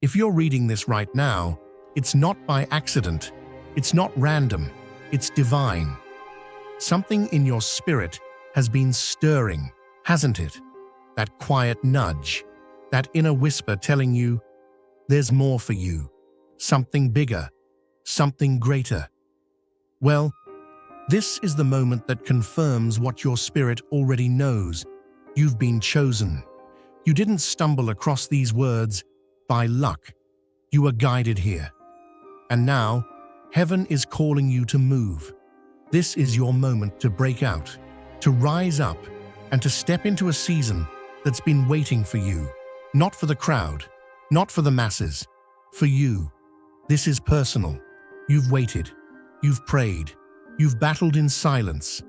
If you're reading this right now, it's not by accident, it's not random, it's divine. Something in your spirit has been stirring, hasn't it? That quiet nudge, that inner whisper telling you, there's more for you, something bigger, something greater. Well, this is the moment that confirms what your spirit already knows. You've been chosen. You didn't stumble across these words by luck. You were guided here. And now, heaven is calling you to move. This is your moment to break out, to rise up, and to step into a season that's been waiting for you. Not for the crowd, not for the masses, for you. This is personal. You've waited, you've prayed, you've battled in silence,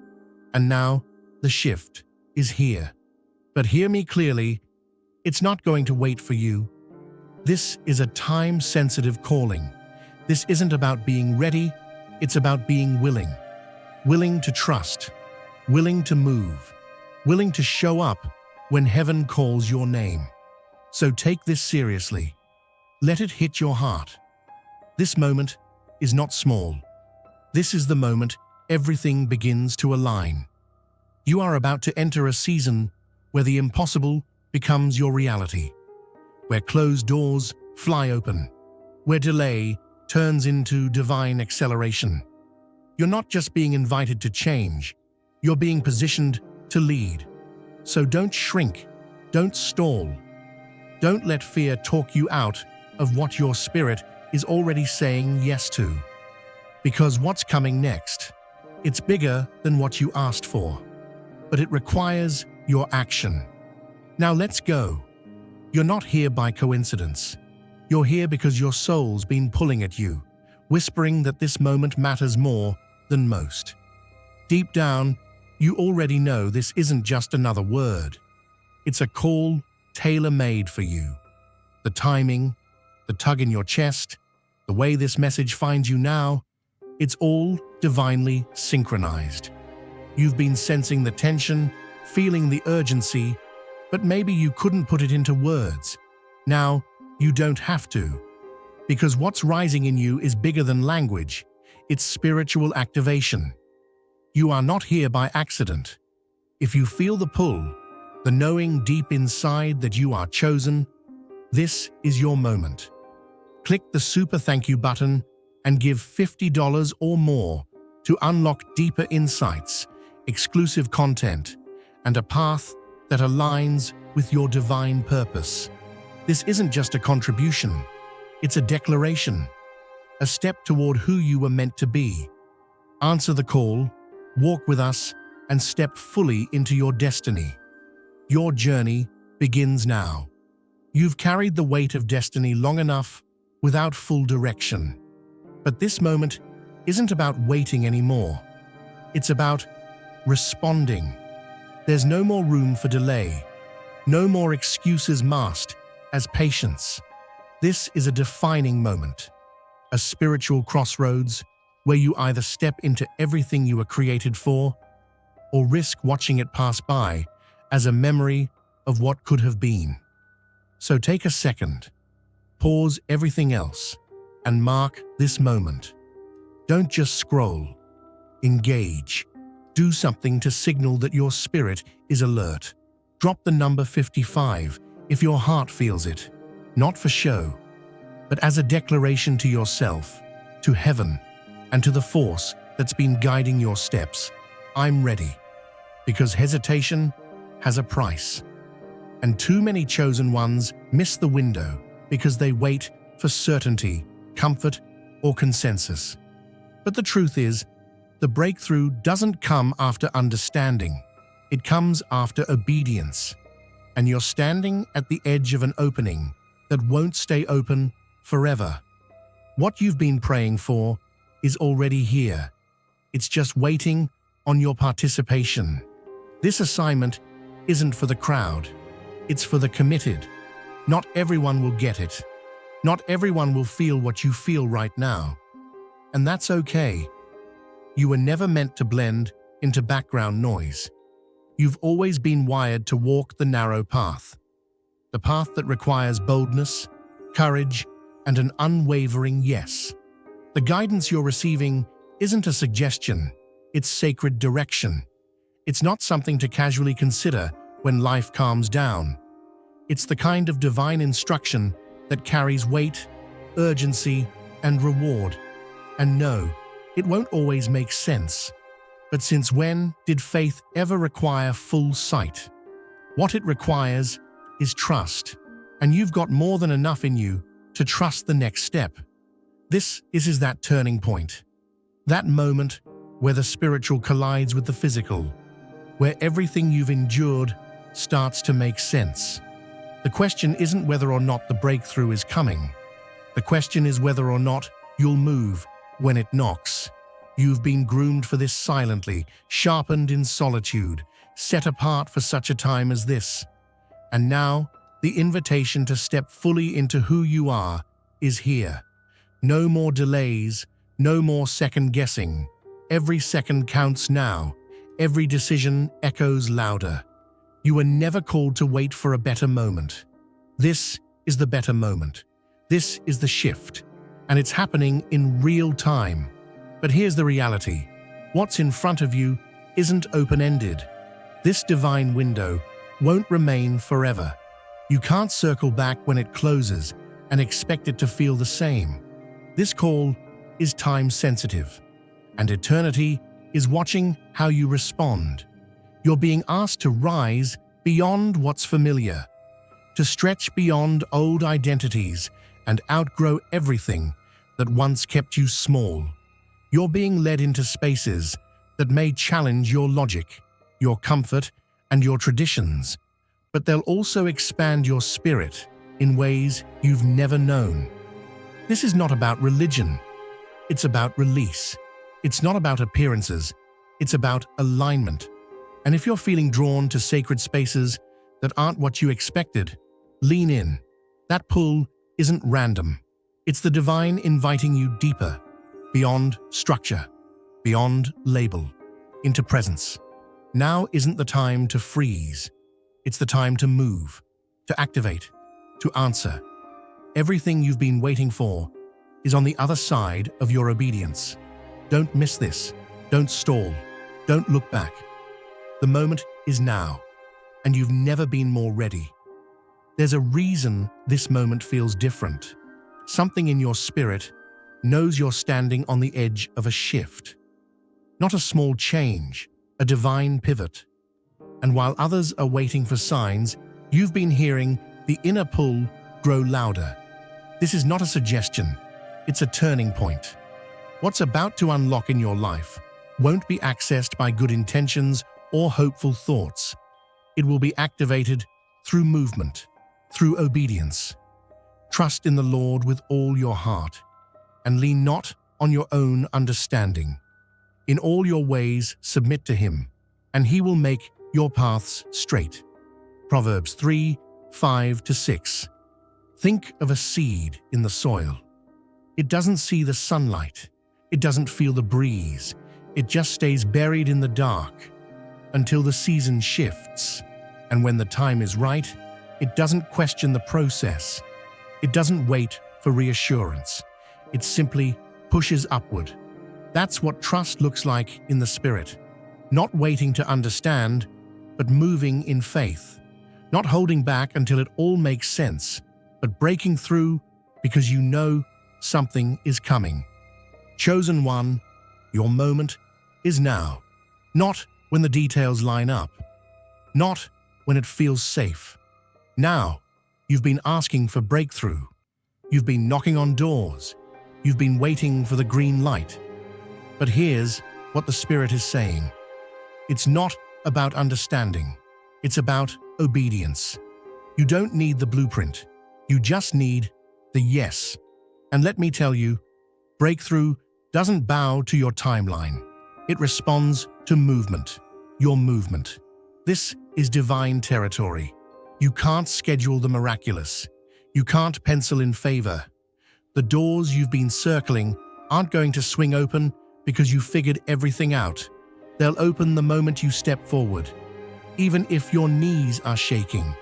and now the shift is here. But hear me clearly, it's not going to wait for you. This is a time-sensitive calling. This isn't about being ready, it's about being willing. Willing to trust, willing to move, willing to show up when heaven calls your name. So take this seriously. Let it hit your heart. This moment is not small. This is the moment everything begins to align. You are about to enter a season where the impossible becomes your reality, where closed doors fly open, where delay turns into divine acceleration. You're not just being invited to change, you're being positioned to lead. So don't shrink, don't stall. Don't let fear talk you out of what your spirit is already saying yes to. Because what's coming next, it's bigger than what you asked for, but it requires your action. Now let's go. You're not here by coincidence. You're here because your soul's been pulling at you, whispering that this moment matters more than most. Deep down, you already know this isn't just another word. It's a call tailor-made for you. The timing, the tug in your chest, the way this message finds you now, it's all divinely synchronized. You've been sensing the tension, feeling the urgency, but maybe you couldn't put it into words. Now, you don't have to, because what's rising in you is bigger than language. It's spiritual activation. You are not here by accident. If you feel the pull, the knowing deep inside that you are chosen, this is your moment. Click the super thank you button and give $50 or more to unlock deeper insights, exclusive content, and a path that aligns with your divine purpose. This isn't just a contribution, it's a declaration, a step toward who you were meant to be. Answer the call, walk with us, and step fully into your destiny. Your journey begins now. You've carried the weight of destiny long enough without full direction. But this moment isn't about waiting anymore. It's about responding. There's no more room for delay, no more excuses masked as patience. This is a defining moment, a spiritual crossroads where you either step into everything you were created for or risk watching it pass by as a memory of what could have been. So take a second, pause everything else, and mark this moment. Don't just scroll. Engage. Do something to signal that your spirit is alert. Drop the number 55 if your heart feels it, not for show, but as a declaration to yourself, to heaven, and to the force that's been guiding your steps. I'm ready. Because hesitation has a price. And too many chosen ones miss the window because they wait for certainty, comfort, or consensus. But the truth is, the breakthrough doesn't come after understanding. It comes after obedience. And you're standing at the edge of an opening that won't stay open forever. What you've been praying for is already here. It's just waiting on your participation. This assignment isn't for the crowd. It's for the committed. Not everyone will get it. Not everyone will feel what you feel right now. And that's okay. You were never meant to blend into background noise. You've always been wired to walk the narrow path. The path that requires boldness, courage, and an unwavering yes. The guidance you're receiving isn't a suggestion, it's sacred direction. It's not something to casually consider when life calms down. It's the kind of divine instruction that carries weight, urgency, and reward. And no, it won't always make sense. But since when did faith ever require full sight? What it requires is trust, and you've got more than enough in you to trust the next step. This is that turning point, that moment where the spiritual collides with the physical, where everything you've endured starts to make sense. The question isn't whether or not the breakthrough is coming. The question is whether or not you'll move when it knocks. You've been groomed for this silently, sharpened in solitude, set apart for such a time as this. And now, the invitation to step fully into who you are is here. No more delays, no more second-guessing. Every second counts now. Every decision echoes louder. You were never called to wait for a better moment. This is the better moment. This is the shift. And it's happening in real time. But here's the reality. What's in front of you isn't open-ended. This divine window won't remain forever. You can't circle back when it closes and expect it to feel the same. This call is time-sensitive, and eternity is watching how you respond. You're being asked to rise beyond what's familiar, to stretch beyond old identities and outgrow everything that once kept you small. You're being led into spaces that may challenge your logic, your comfort, and your traditions, but they'll also expand your spirit in ways you've never known. This is not about religion. It's about release. It's not about appearances. It's about alignment. And if you're feeling drawn to sacred spaces that aren't what you expected, lean in. That pull isn't random. It's the divine inviting you deeper, beyond structure, beyond label, into presence. Now isn't the time to freeze. It's the time to move, to activate, to answer. Everything you've been waiting for is on the other side of your obedience. Don't miss this. Don't stall. Don't look back. The moment is now, and you've never been more ready. There's a reason this moment feels different. Something in your spirit knows you're standing on the edge of a shift. Not a small change, a divine pivot. And while others are waiting for signs, you've been hearing the inner pull grow louder. This is not a suggestion, it's a turning point. What's about to unlock in your life won't be accessed by good intentions or hopeful thoughts. It will be activated through movement, through obedience. Trust in the Lord with all your heart, and lean not on your own understanding. In all your ways submit to Him, and He will make your paths straight. Proverbs 3:5-6. Think of a seed in the soil. It doesn't see the sunlight. It doesn't feel the breeze. It just stays buried in the dark until the season shifts. And when the time is right, it doesn't question the process. It doesn't wait for reassurance. It simply pushes upward. That's what trust looks like in the Spirit. Not waiting to understand, but moving in faith. Not holding back until it all makes sense, but breaking through because you know something is coming. Chosen one, your moment is now. Not when the details line up. Not when it feels safe. Now, you've been asking for breakthrough. You've been knocking on doors. You've been waiting for the green light. But here's what the Spirit is saying. It's not about understanding. It's about obedience. You don't need the blueprint. You just need the yes. And let me tell you, breakthrough doesn't bow to your timeline. It responds to movement, your movement. This is divine territory. You can't schedule the miraculous. You can't pencil in favor. The doors you've been circling aren't going to swing open because you figured everything out. They'll open the moment you step forward. Even if your knees are shaking,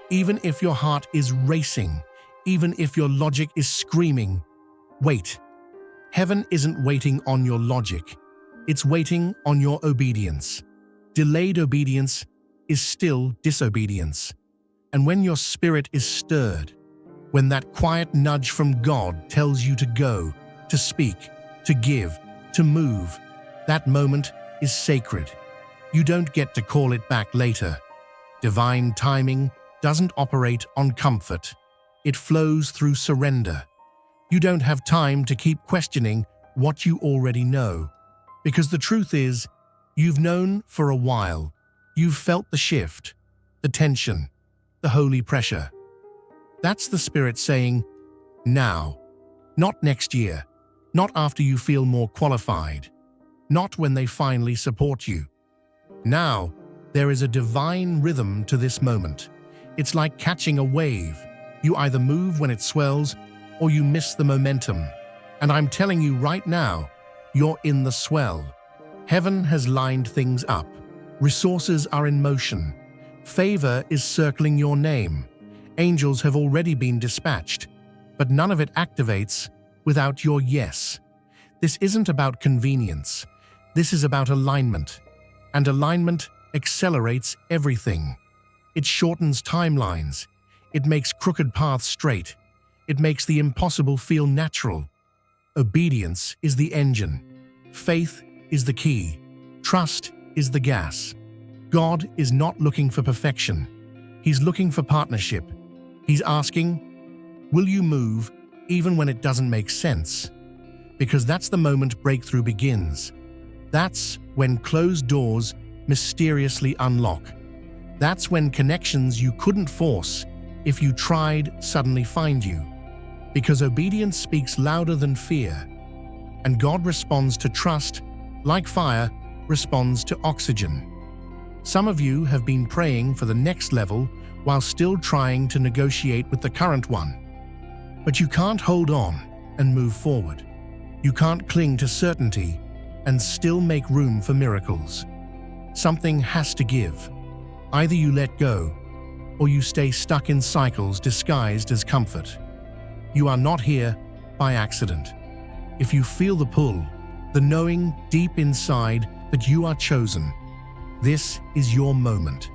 even if your heart is racing, even if your logic is screaming, wait. Heaven isn't waiting on your logic. It's waiting on your obedience. Delayed obedience is still disobedience. And when your spirit is stirred, when that quiet nudge from God tells you to go, to speak, to give, to move, that moment is sacred. You don't get to call it back later. Divine timing doesn't operate on comfort. It flows through surrender. You don't have time to keep questioning what you already know. Because the truth is, you've known for a while. You've felt the shift, the tension, the holy pressure. That's the Spirit saying, now, not next year, not after you feel more qualified, not when they finally support you. Now, there is a divine rhythm to this moment. It's like catching a wave. You either move when it swells or you miss the momentum. And I'm telling you right now, you're in the swell. Heaven has lined things up. Resources are in motion. Favor is circling your name. Angels have already been dispatched, but none of it activates without your yes. This isn't about convenience. This is about alignment. And alignment accelerates everything. It shortens timelines. It makes crooked paths straight. It makes the impossible feel natural. Obedience is the engine. Faith is the key. Trust is the gas. God is not looking for perfection. He's looking for partnership. He's asking, will you move even when it doesn't make sense? Because that's the moment breakthrough begins. That's when closed doors mysteriously unlock. That's when connections you couldn't force if you tried suddenly find you. Because obedience speaks louder than fear. And God responds to trust like fire responds to oxygen. Some of you have been praying for the next level while still trying to negotiate with the current one. But you can't hold on and move forward. You can't cling to certainty and still make room for miracles. Something has to give. Either you let go, or you stay stuck in cycles disguised as comfort. You are not here by accident. If you feel the pull, the knowing deep inside that you are chosen, this is your moment.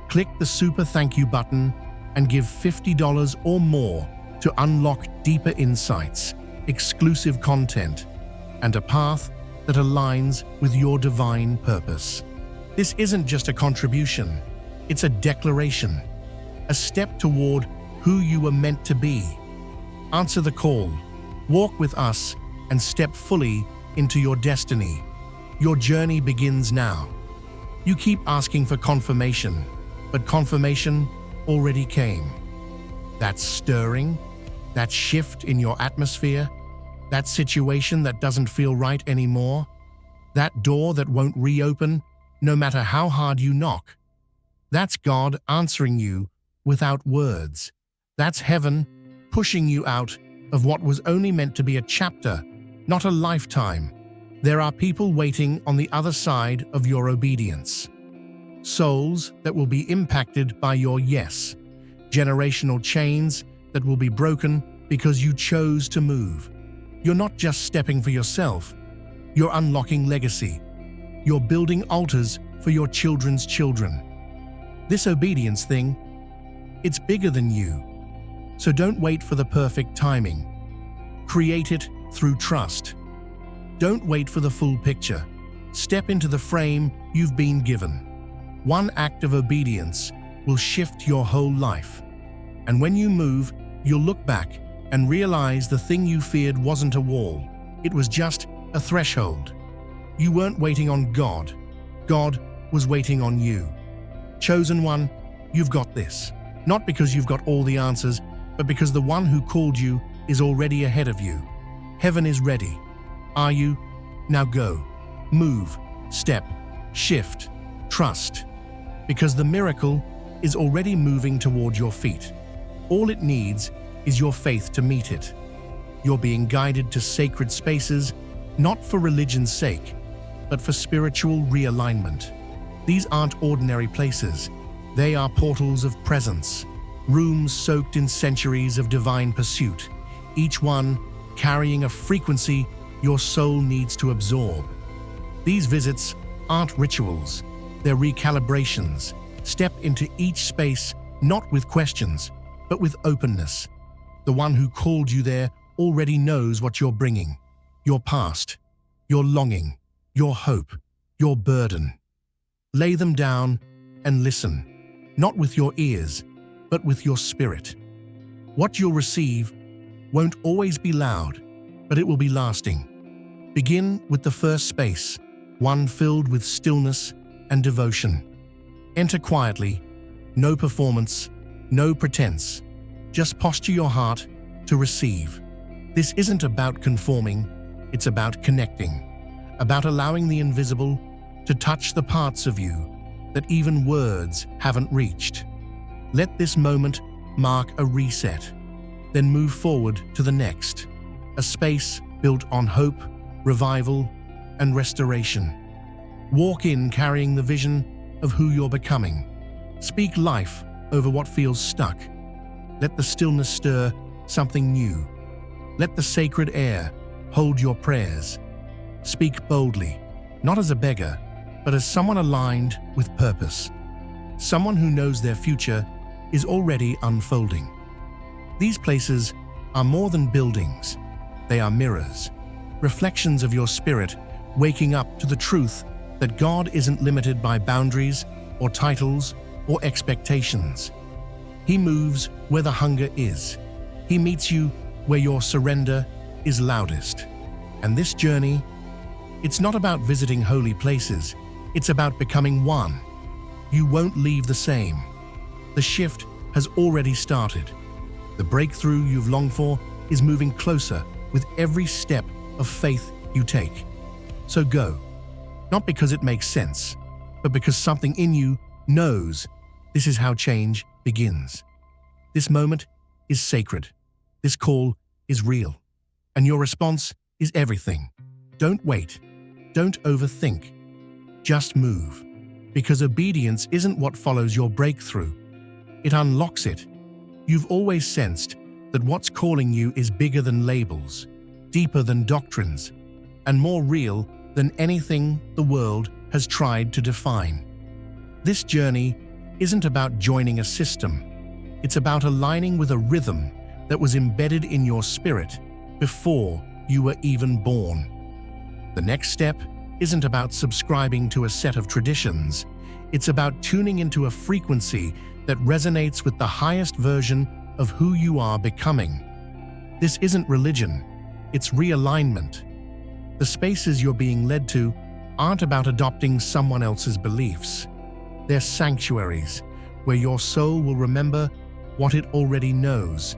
Click the super thank you button and give $50 or more to unlock deeper insights, exclusive content, and a path that aligns with your divine purpose. This isn't just a contribution, it's a declaration, a step toward who you were meant to be. Answer the call, walk with us, and step fully into your destiny. Your journey begins now. You keep asking for confirmation, but confirmation already came. That stirring, that shift in your atmosphere, that situation that doesn't feel right anymore, that door that won't reopen no matter how hard you knock. That's God answering you without words. That's heaven pushing you out of what was only meant to be a chapter, not a lifetime. There are people waiting on the other side of your obedience. Souls that will be impacted by your yes. Generational chains that will be broken because you chose to move. You're not just stepping for yourself. You're unlocking legacy. You're building altars for your children's children. This obedience thing, it's bigger than you. So don't wait for the perfect timing. Create it through trust. Don't wait for the full picture. Step into the frame you've been given. One act of obedience will shift your whole life. And when you move, you'll look back and realize the thing you feared wasn't a wall. It was just a threshold. You weren't waiting on God. God was waiting on you. Chosen one, you've got this. Not because you've got all the answers, but because the one who called you is already ahead of you. Heaven is ready. Are you? Now go. Move, step, shift, trust. Because the miracle is already moving toward your feet. All it needs is your faith to meet it. You're being guided to sacred spaces, not for religion's sake, but for spiritual realignment. These aren't ordinary places. They are portals of presence, rooms soaked in centuries of divine pursuit, each one carrying a frequency your soul needs to absorb. These visits aren't rituals, they're recalibrations. Step into each space not with questions, but with openness. The one who called you there already knows what you're bringing: your past, your longing, your hope, your burden. Lay them down and listen, not with your ears, but with your spirit. What you'll receive won't always be loud, but it will be lasting. Begin with the first space, one filled with stillness and devotion. Enter quietly, no performance, no pretense. Just posture your heart to receive. This isn't about conforming, it's about connecting, about allowing the invisible to touch the parts of you that even words haven't reached. Let this moment mark a reset, then move forward to the next, a space built on hope, revival, and restoration. Walk in carrying the vision of who you're becoming. Speak life over what feels stuck. Let the stillness stir something new. Let the sacred air hold your prayers. Speak boldly, not as a beggar, but as someone aligned with purpose. Someone who knows their future is already unfolding. These places are more than buildings. They are mirrors, reflections of your spirit waking up to the truth that God isn't limited by boundaries or titles or expectations. He moves where the hunger is. He meets you where your surrender is loudest. And this journey, it's not about visiting holy places, it's about becoming one. You won't leave the same. The shift has already started. The breakthrough you've longed for is moving closer with every step of faith you take. So go, not because it makes sense, but because something in you knows this is how change begins. This moment is sacred. This call is real. And your response is everything. Don't wait. Don't overthink. Just move. Because obedience isn't what follows your breakthrough. It unlocks it. You've always sensed that what's calling you is bigger than labels, deeper than doctrines, and more real than anything the world has tried to define. This journey isn't about joining a system. It's about aligning with a rhythm that was embedded in your spirit before you were even born. The next step isn't about subscribing to a set of traditions. It's about tuning into a frequency that resonates with the highest version of who you are becoming. This isn't religion, it's realignment. The spaces you're being led to aren't about adopting someone else's beliefs. They're sanctuaries where your soul will remember what it already knows.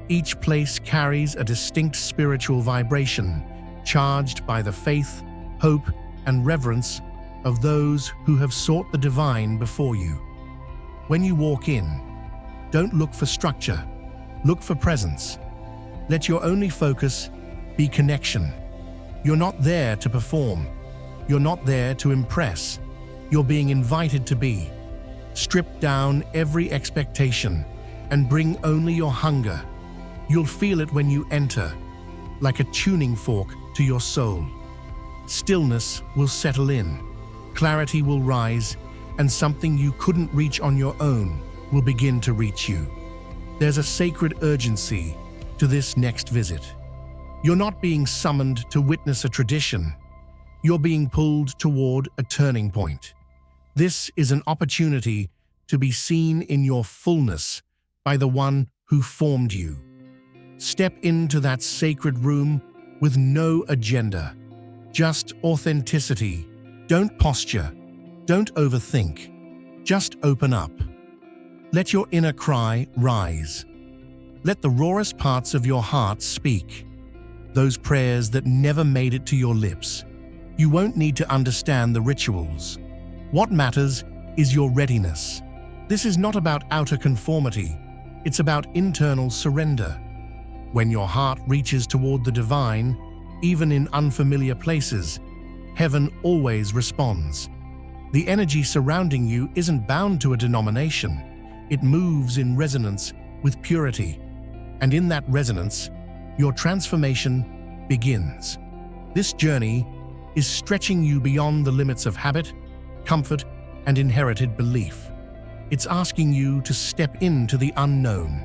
Each place carries a distinct spiritual vibration, charged by the faith, hope, and reverence of those who have sought the divine before you. When you walk in, don't look for structure, look for presence. Let your only focus be connection. You're not there to perform. You're not there to impress. You're being invited to be. Strip down every expectation and bring only your hunger. You'll feel it when you enter, like a tuning fork to your soul. Stillness will settle in, clarity will rise, and something you couldn't reach on your own will begin to reach you. There's a sacred urgency to this next visit. You're not being summoned to witness a tradition. You're being pulled toward a turning point. This is an opportunity to be seen in your fullness by the one who formed you. Step into that sacred room with no agenda, just authenticity. Don't posture, don't overthink, just open up. Let your inner cry rise. Let the rawest parts of your heart speak, those prayers that never made it to your lips. You won't need to understand the rituals. What matters is your readiness. This is not about outer conformity, it's about internal surrender. When your heart reaches toward the divine, even in unfamiliar places, heaven always responds. The energy surrounding you isn't bound to a denomination. It moves in resonance with purity, and in that resonance, your transformation begins. This journey is stretching you beyond the limits of habit, comfort, and inherited belief. It's asking you to step into the unknown,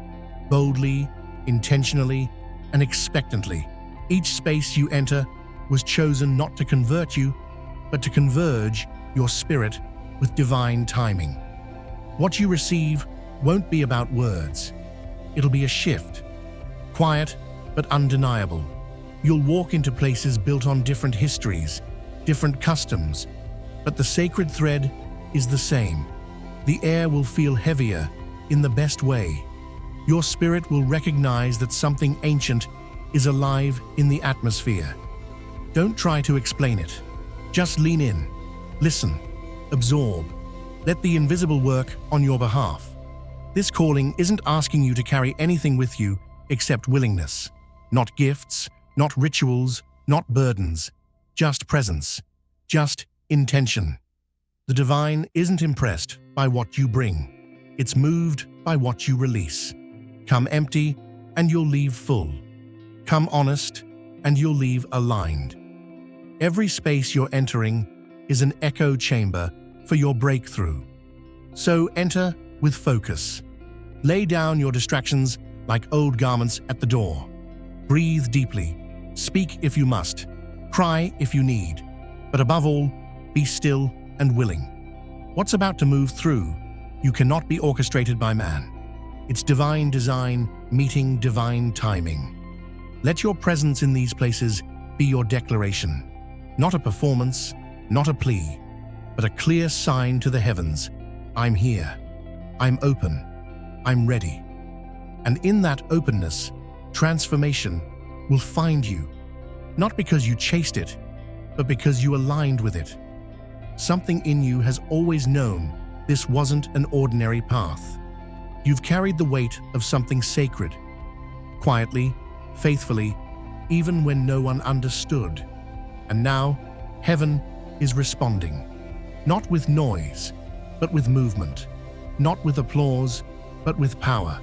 boldly, intentionally, and expectantly. Each space you enter was chosen not to convert you, but to converge your spirit with divine timing. What you receive won't be about words. It'll be a shift, quiet but undeniable. You'll walk into places built on different histories, different customs, but the sacred thread is the same. The air will feel heavier in the best way. Your spirit will recognize that something ancient is alive in the atmosphere. Don't try to explain it. Just lean in, listen, absorb. Let the invisible work on your behalf. This calling isn't asking you to carry anything with you except willingness. Not gifts, not rituals, not burdens. Just presence. Just intention. The divine isn't impressed by what you bring. It's moved by what you release. Come empty, and you'll leave full. Come honest, and you'll leave aligned. Every space you're entering is an echo chamber for your breakthrough. So enter with focus. Lay down your distractions like old garments at the door. Breathe deeply. Speak if you must. Cry if you need. But above all, be still and willing. What's about to move through you cannot be orchestrated by man. It's divine design meeting divine timing. Let your presence in these places be your declaration. Not a performance, not a plea, but a clear sign to the heavens. I'm here. I'm open. I'm ready. And in that openness, transformation will find you, not because you chased it, but because you aligned with it. Something in you has always known this wasn't an ordinary path. You've carried the weight of something sacred, quietly, faithfully, even when no one understood. And now, heaven is responding, not with noise, but with movement, not with applause, but with power.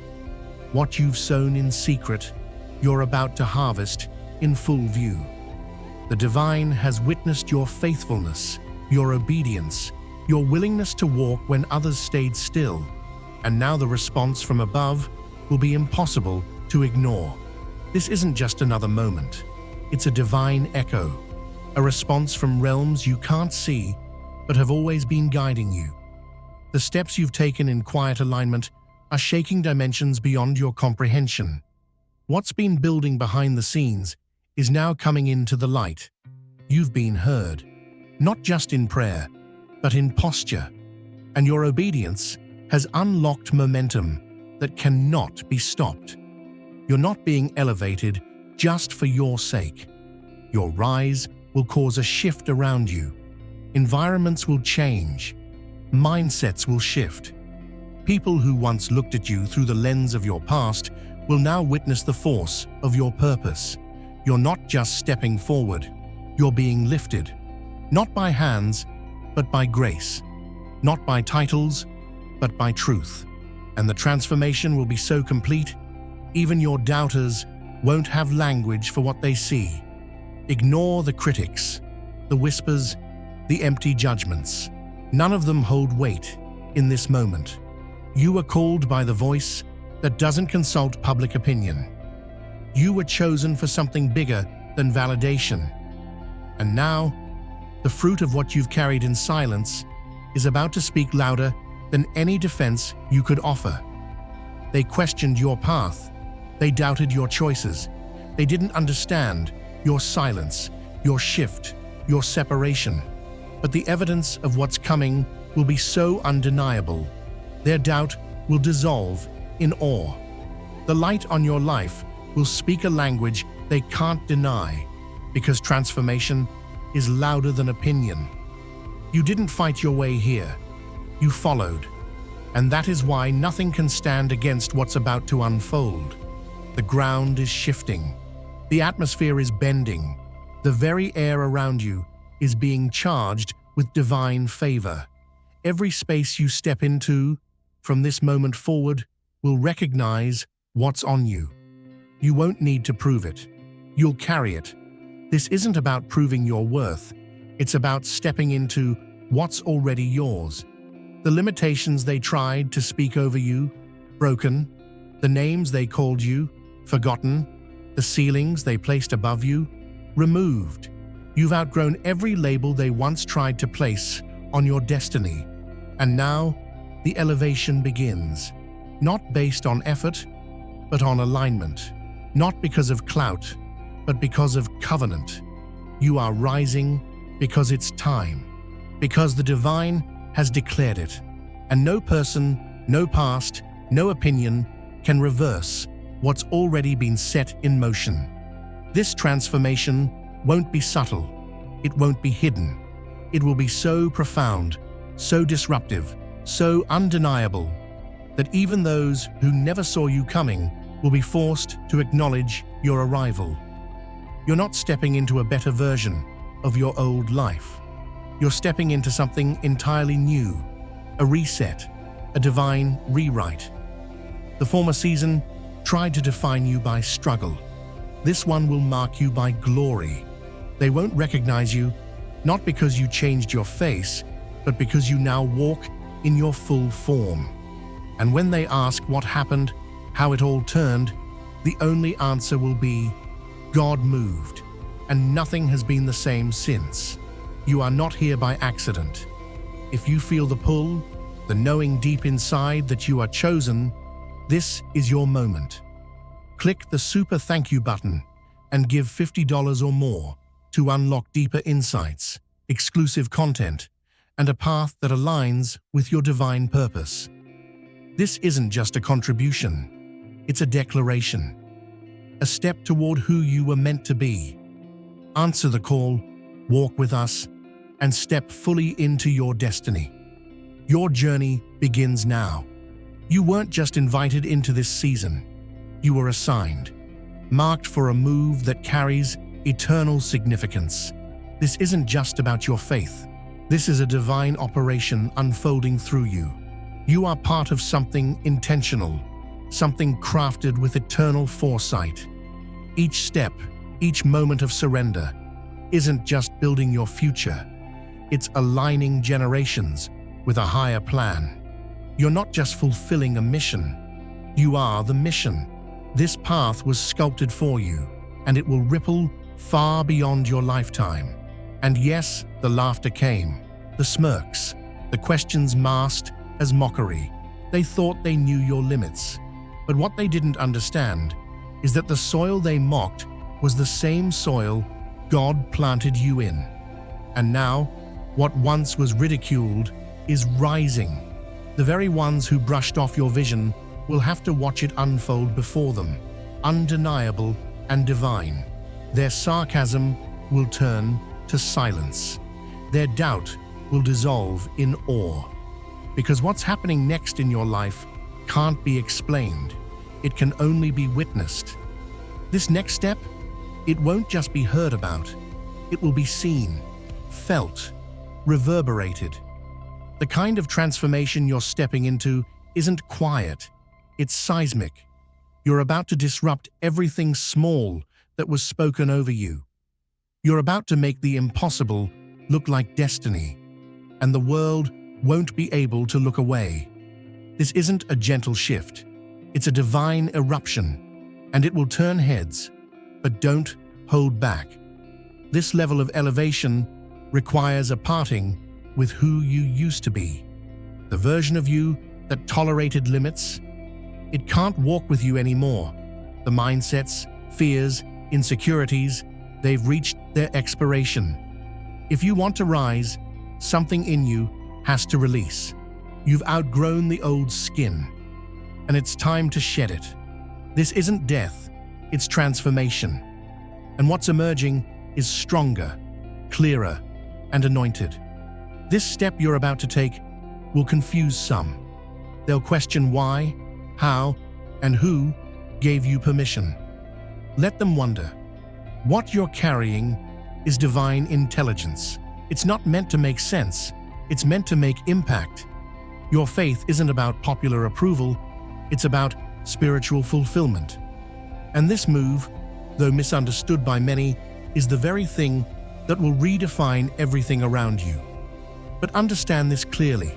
What you've sown in secret, you're about to harvest in full view. The divine has witnessed your faithfulness, your obedience, your willingness to walk when others stayed still, and now the response from above will be impossible to ignore. This isn't just another moment. It's a divine echo, a response from realms you can't see but have always been guiding you. The steps you've taken in quiet alignment are shaking dimensions beyond your comprehension. What's been building behind the scenes is now coming into the light. You've been heard, not just in prayer, but in posture, and your obedience has unlocked momentum that cannot be stopped. You're not being elevated just for your sake. Your rise will cause a shift around you. Environments will change. Mindsets will shift. People who once looked at you through the lens of your past will now witness the force of your purpose. You're not just stepping forward. You're being lifted. Not by hands, but by grace. Not by titles, but by truth. And the transformation will be so complete, even your doubters won't have language for what they see. Ignore the critics, the whispers, the empty judgments. None of them hold weight in this moment. You are called by the voice that doesn't consult public opinion. You were chosen for something bigger than validation. And now, the fruit of what you've carried in silence is about to speak louder than any defense you could offer. They questioned your path. They doubted your choices. They didn't understand your silence, your shift, your separation. But the evidence of what's coming will be so undeniable. Their doubt will dissolve in awe. The light on your life will speak a language they can't deny, because transformation is louder than opinion. You didn't fight your way here. You followed. And that is why nothing can stand against what's about to unfold. The ground is shifting. The atmosphere is bending. The very air around you is being charged with divine favor. Every space you step into, from this moment forward, will recognize what's on you. You won't need to prove it. You'll carry it. This isn't about proving your worth. It's about stepping into what's already yours. The limitations they tried to speak over you, broken. The names they called you, forgotten. The ceilings they placed above you, removed. You've outgrown every label they once tried to place on your destiny. And now, the elevation begins. Not based on effort, but on alignment. Not because of clout, but because of covenant. You are rising because it's time. Because the divine has declared it. And no person, no past, no opinion can reverse what's already been set in motion. This transformation won't be subtle. It won't be hidden. It will be so profound, so disruptive, so undeniable, that even those who never saw you coming will be forced to acknowledge your arrival. You're not stepping into a better version of your old life. You're stepping into something entirely new, a reset, a divine rewrite. The former season tried to define you by struggle. This one will mark you by glory. They won't recognize you, not because you changed your face, but because you now walk in your full form. And when they ask what happened, how it all turned, the only answer will be, God moved, and nothing has been the same since. You are not here by accident. If you feel the pull, the knowing deep inside that you are chosen, this is your moment. Click the super thank you button and give $50 or more to unlock deeper insights, exclusive content, and a path that aligns with your divine purpose. This isn't just a contribution, it's a declaration, a step toward who you were meant to be. Answer the call, walk with us, and step fully into your destiny. Your journey begins now. You weren't just invited into this season. You were assigned, marked for a move that carries eternal significance. This isn't just about your faith. This is a divine operation unfolding through you. You are part of something intentional, something crafted with eternal foresight. Each step, each moment of surrender, isn't just building your future. It's aligning generations with a higher plan. You're not just fulfilling a mission. You are the mission. This path was sculpted for you, and it will ripple far beyond your lifetime. And yes, the laughter came, the smirks, the questions masked as mockery. They thought they knew your limits. But what they didn't understand is that the soil they mocked was the same soil God planted you in. And now, what once was ridiculed is rising. The very ones who brushed off your vision will have to watch it unfold before them, undeniable and divine. Their sarcasm will turn to silence. Their doubt will dissolve in awe. Because what's happening next in your life can't be explained. It can only be witnessed. This next step, it won't just be heard about. It will be seen, felt, reverberated. The kind of transformation you're stepping into isn't quiet, it's seismic. You're about to disrupt everything small that was spoken over you. You're about to make the impossible look like destiny, and the world won't be able to look away. This isn't a gentle shift, it's a divine eruption, and it will turn heads, but don't hold back. This level of elevation requires a parting with who you used to be. The version of you that tolerated limits, it can't walk with you anymore. The mindsets, fears, insecurities, they've reached their expiration. If you want to rise, something in you has to release. You've outgrown the old skin, and it's time to shed it. This isn't death, it's transformation. And what's emerging is stronger, clearer, and anointed. This step you're about to take will confuse some. They'll question why, how, and who gave you permission. Let them wonder. What you're carrying is divine intelligence. It's not meant to make sense. It's meant to make impact. Your faith isn't about popular approval. It's about spiritual fulfillment. And this move, though misunderstood by many, is the very thing that will redefine everything around you. But understand this clearly.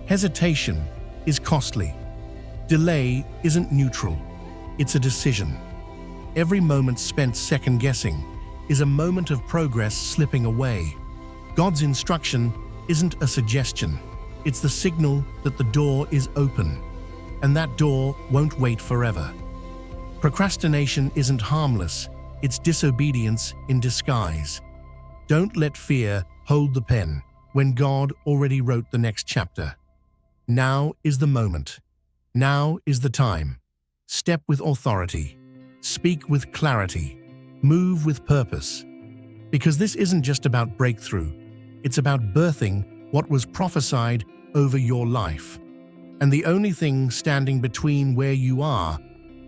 Hesitation is costly. Delay isn't neutral. It's a decision. Every moment spent second-guessing is a moment of progress slipping away. God's instruction isn't a suggestion. It's the signal that the door is open, and that door won't wait forever. Procrastination isn't harmless. It's disobedience in disguise. Don't let fear hold the pen when God already wrote the next chapter. Now is the moment. Now is the time. Step with authority. Speak with clarity. Move with purpose. Because this isn't just about breakthrough. It's about birthing what was prophesied over your life. And the only thing standing between where you are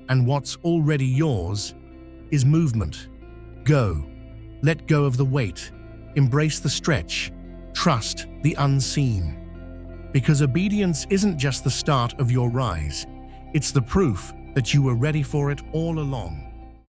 and what's already yours is movement. Go. Let go of the weight. Embrace the stretch. Trust the unseen. Because obedience isn't just the start of your rise. It's the proof that you were ready for it all along.